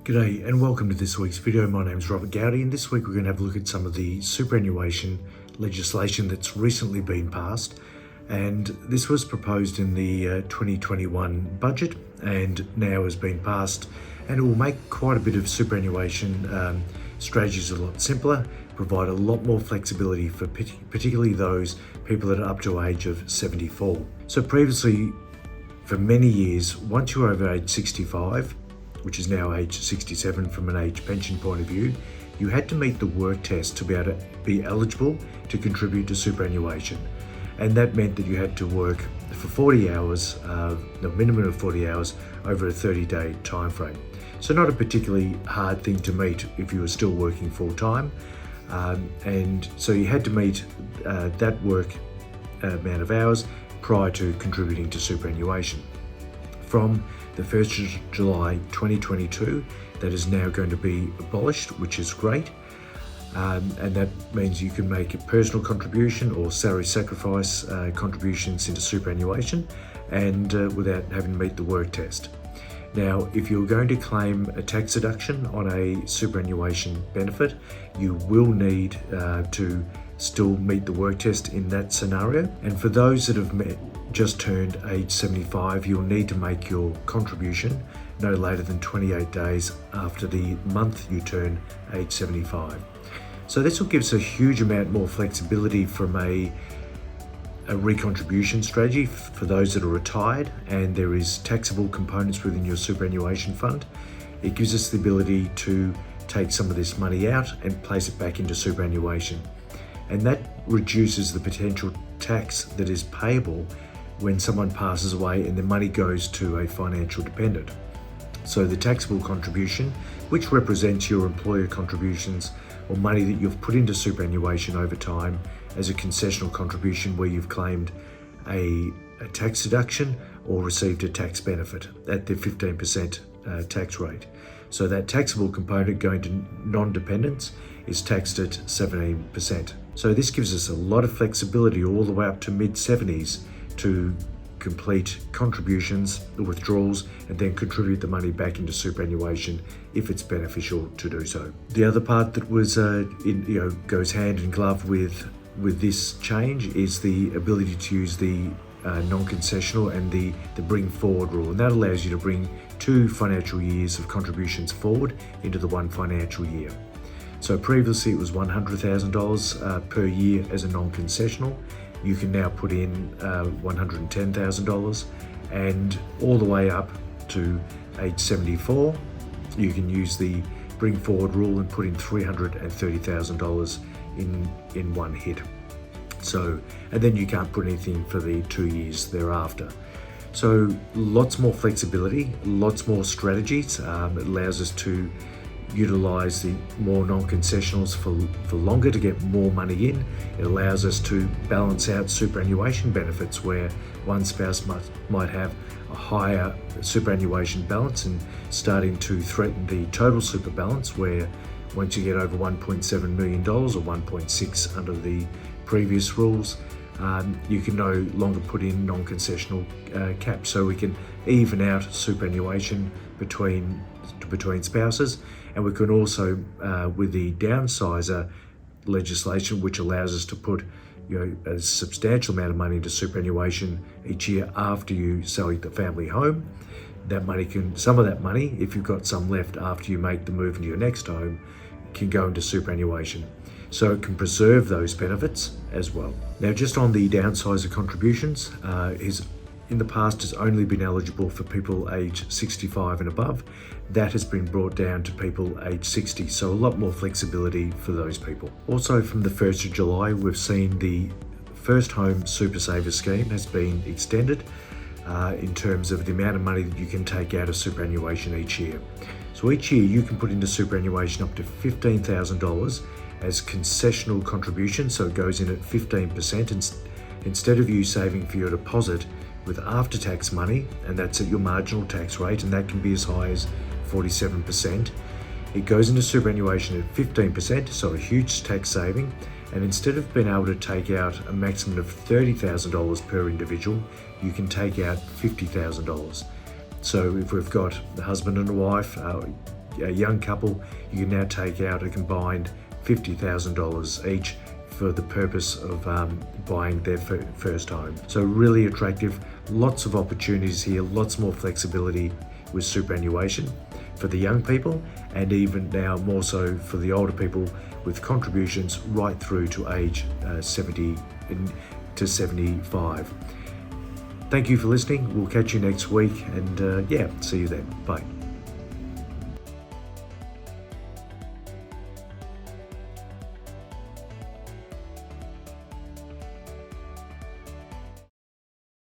G'day and welcome to this week's video. My name is Robert Goudie, and this week we're going to have a look at some of the superannuation legislation that's recently been passed. And this was proposed in the 2021 budget and now has been passed, and it will make quite a bit of superannuation strategies a lot simpler, provide a lot more flexibility for particularly those people that are up to age of 74. So previously, for many years, once you were over age 65, which is now age 67 from an age pension point of view, you had to meet the work test to be able to be eligible to contribute to superannuation. And that meant that you had to work for 40 hours, the minimum of 40 hours over a 30-day time frame. So not a particularly hard thing to meet if you were still working full time. And so you had to meet that work amount of hours prior to contributing to superannuation. From the 1st of July 2022, that is now going to be abolished, which is great. And that means you can make a personal contribution or salary sacrifice contributions into superannuation and without having to meet the work test. Now, if you're going to claim a tax deduction on a superannuation benefit, you will need to still meet the work test in that scenario. And for those that have just turned age 75, you'll need to make your contribution no later than 28 days after the month you turn age 75. So this will give us a huge amount more flexibility from a recontribution strategy for those that are retired and there is taxable components within your superannuation fund. It gives us the ability to take some of this money out and place it back into superannuation. And that reduces the potential tax that is payable when someone passes away and the money goes to a financial dependent. So the taxable contribution, which represents your employer contributions or money that you've put into superannuation over time as a concessional contribution where you've claimed a tax deduction or received a tax benefit at the 15% tax rate. So that taxable component going to non-dependents is taxed at 17%. So this gives us a lot of flexibility all the way up to mid-70s to complete contributions, withdrawals, and then contribute the money back into superannuation if it's beneficial to do so. The other part that was goes hand in glove with this change is the ability to use the non-concessional and the bring forward rule, and that allows you to bring 2 financial years of contributions forward into the one financial year. So previously it was $100,000 per year as a non-concessional. You can now put in $110,000, and all the way up to age 74, you can use the bring forward rule and put in $330,000 in one hit. So, and then you can't put anything for the 2 years thereafter. So lots more flexibility, lots more strategies. It allows us to utilize the more non-concessionals for longer to get more money in. It allows us to balance out superannuation benefits where one spouse might have a higher superannuation balance and starting to threaten the total super balance, where once you get over $1.7 million or 1.6 under the previous rules, you can no longer put in non-concessional caps. So we can even out superannuation between spouses, and we can also with the Downsizer legislation, which allows us to put a substantial amount of money into superannuation each year after you sell the family home. Some of that money, if you've got some left after you make the move into your next home, can go into superannuation. So it can preserve those benefits as well. Now, just on the Downsizer contributions, in the past has only been eligible for people aged 65 and above. That has been brought down to people aged 60, so a lot more flexibility for those people. Also, from the 1st of July, we've seen the First Home Super Saver scheme has been extended in terms of the amount of money that you can take out of superannuation each year. So each year you can put into superannuation up to $15,000 as concessional contribution, so it goes in at 15%. Instead of you saving for your deposit with after-tax money, and that's at your marginal tax rate, and that can be as high as 47%. It goes into superannuation at 15%, so a huge tax saving, and instead of being able to take out a maximum of $30,000 per individual, you can take out $50,000. So if we've got the husband and a wife, a young couple, you can now take out a combined $50,000 each for the purpose of buying their first home. So really attractive, lots of opportunities here, lots more flexibility with superannuation for the young people, and even now more so for the older people, with contributions right through to age 70 to 75. Thank you for listening. We'll catch you next week, and see you then. Bye.